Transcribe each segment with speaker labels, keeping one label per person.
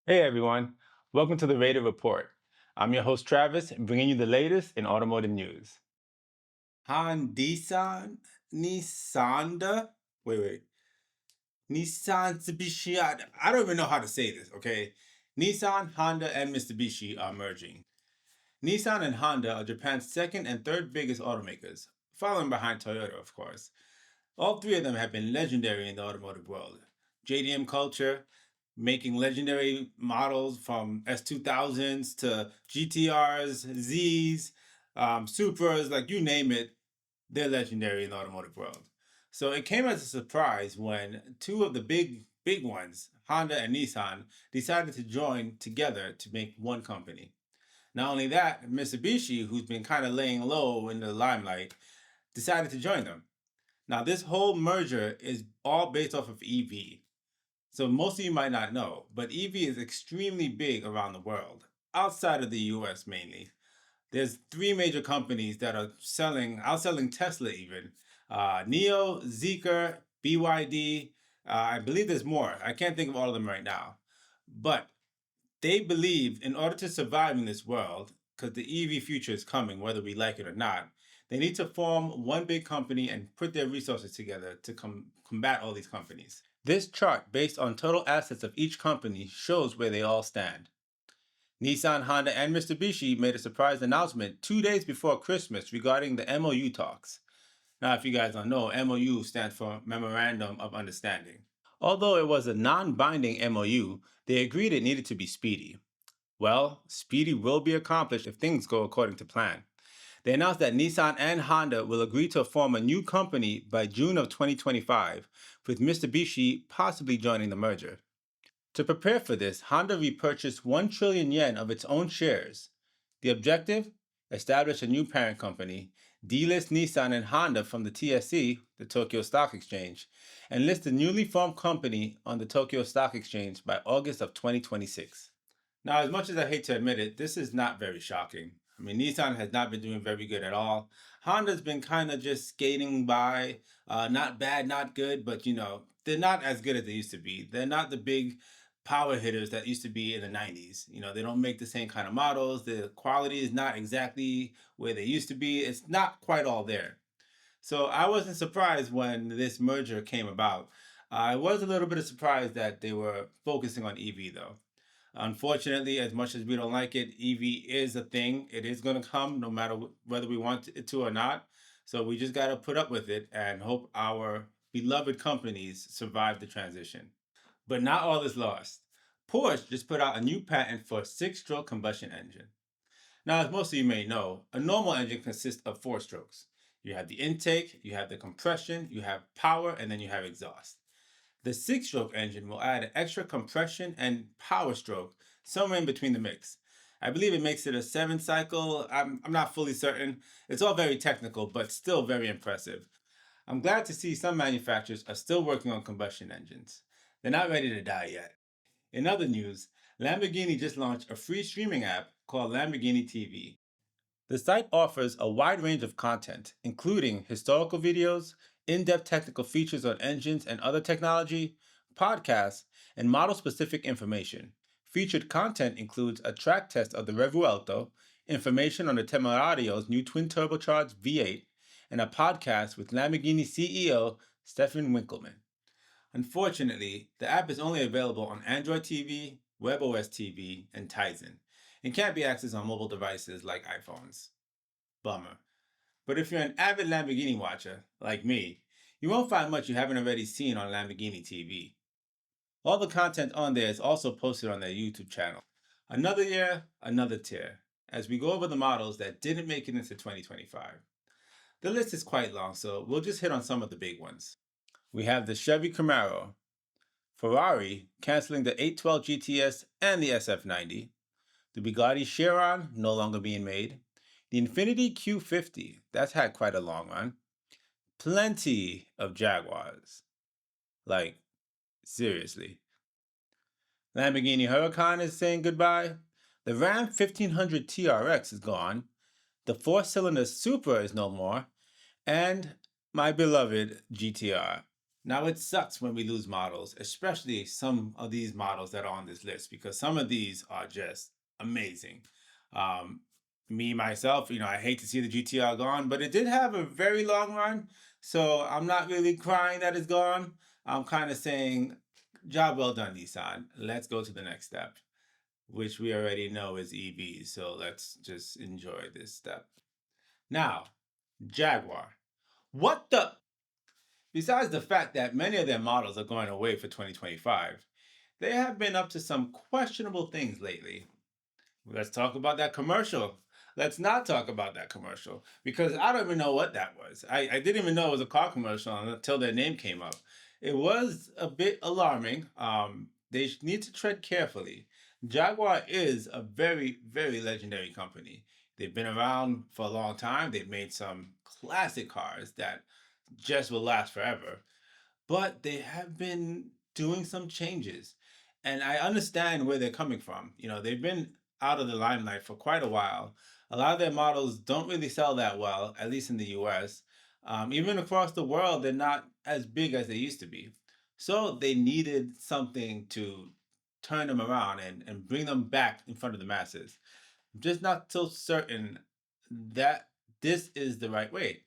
Speaker 1: Hey everyone, welcome to the Radar Report. I'm your host Travis, bringing you the latest in automotive news.
Speaker 2: Nissanda? Wait. Nissan, Mitsubishi. I don't even know how to say this, okay? Nissan, Honda, and Mitsubishi are merging. Nissan and Honda are Japan's second and third biggest automakers, following behind Toyota, of course. All three of them have been legendary in the automotive world. JDM culture, making legendary models from S2000s to GTRs, Zs, Supras, like you name it, they're legendary in the automotive world. So it came as a surprise when two of the big ones, Honda and Nissan, decided to join together to make one company. Not only that, Mitsubishi, who's been kind of laying low in the limelight, decided to join them. Now, this whole merger is all based off of EV. So most of you might not know, but EV is extremely big around the world, outside of the US mainly. There's three major companies that are outselling Tesla even. Neo, Zeekr, BYD. I believe there's more. I can't think of all of them right now. But they believe in order to survive in this world, because the EV future is coming, whether we like it or not, they need to form one big company and put their resources together to combat all these companies. This chart, based on total assets of each company, shows where they all stand. Nissan, Honda, and Mitsubishi made a surprise announcement 2 days before Christmas regarding the MOU talks. Now, if you guys don't know, MOU stands for Memorandum of Understanding. Although it was a non binding MOU, they agreed it needed to be speedy. Well, speedy will be accomplished if things go according to plan. They announced that Nissan and Honda will agree to form a new company by June of 2025, with Mitsubishi possibly joining the merger. To prepare for this, Honda repurchased 1 trillion yen of its own shares. The objective? Establish a new parent company, delist Nissan and Honda from the TSE, the Tokyo Stock Exchange, and list the newly formed company on the Tokyo Stock Exchange by August of 2026. Now, as much as I hate to admit it, this is not very shocking. I mean, Nissan has not been doing very good at all. Honda's been kind of just skating by, not bad, not good, but they're not as good as they used to be. They're not the big power hitters that used to be in the 90s. They don't make the same kind of models. The quality is not exactly where they used to be. It's not quite all there. So I wasn't surprised when this merger came about. I was a little bit surprised that they were focusing on EV though. Unfortunately, as much as we don't like it, EV is a thing. It is going to come no matter whether we want it to or not. So we just got to put up with it and hope our beloved companies survive the transition. But not all is lost. Porsche just put out a new patent for a six-stroke combustion engine. Now, as most of you may know, a normal engine consists of four strokes. You have the intake, you have the compression, you have power, and then you have exhaust. The six-stroke engine will add an extra compression and power stroke somewhere in between the mix. I believe it makes it a 7-cycle. I'm not fully certain. It's all very technical, but still very impressive. I'm glad to see some manufacturers are still working on combustion engines. They're not ready to die yet. In other news, Lamborghini just launched a free streaming app called Lamborghini TV. The site offers a wide range of content, including historical videos, in depth technical features on engines and other technology, podcasts, and model specific information. Featured content includes a track test of the Revuelto, information on the Temerario's new twin turbocharged V8, and a podcast with Lamborghini CEO Stefan Winkelmann. Unfortunately, the app is only available on Android TV, WebOS TV, and Tizen, and can't be accessed on mobile devices like iPhones. Bummer. But if you're an avid Lamborghini watcher, like me, you won't find much you haven't already seen on Lamborghini TV. All the content on there is also posted on their YouTube channel. Another year, another tier, as we go over the models that didn't make it into 2025. The list is quite long, so we'll just hit on some of the big ones. We have the Chevy Camaro, Ferrari canceling the 812 GTS and the SF90, the Bugatti Chiron no longer being made, the Infiniti Q50, that's had quite a long run, plenty of Jaguars. Like, seriously. Lamborghini Huracan is saying goodbye, the Ram 1500 TRX is gone, the four-cylinder Supra is no more, and my beloved GTR. Now, it sucks when we lose models, especially some of these models that are on this list, because some of these are just amazing. Um, Me, myself, I hate to see the GTR gone, but it did have a very long run. So I'm not really crying that it's gone. I'm kind of saying, job well done, Nissan. Let's go to the next step, which we already know is EVs. So let's just enjoy this step. Now, Jaguar. What the? Besides the fact that many of their models are going away for 2025, they have been up to some questionable things lately. Let's talk about that commercial. Let's not talk about that commercial because I don't even know what that was. I didn't even know it was a car commercial until their name came up. It was a bit alarming. They need to tread carefully. Jaguar is a very, very legendary company. They've been around for a long time. They've made some classic cars that just will last forever, but they have been doing some changes. And I understand where they're coming from. They've been out of the limelight for quite a while. A lot of their models don't really sell that well, at least in the US. Even across the world, they're not as big as they used to be. So they needed something to turn them around and bring them back in front of the masses. I'm just not so certain that this is the right way.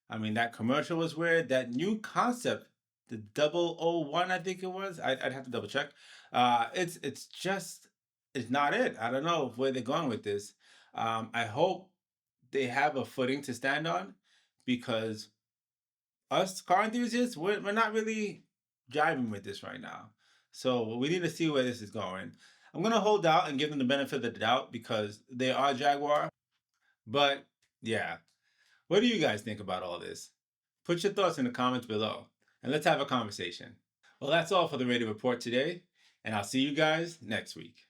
Speaker 2: I mean, that commercial was weird. That new concept, the 001, I think it was. I'd have to double check. It's just it's not it. I don't know where they're going with this. I hope they have a footing to stand on, because us car enthusiasts, we're not really jiving with this right now. So we need to see where this is going. I'm gonna hold out and give them the benefit of the doubt because they are Jaguar. But yeah, what do you guys think about all this? Put your thoughts in the comments below and let's have a conversation. Well, that's all for the Radio Report today, and I'll see you guys next week.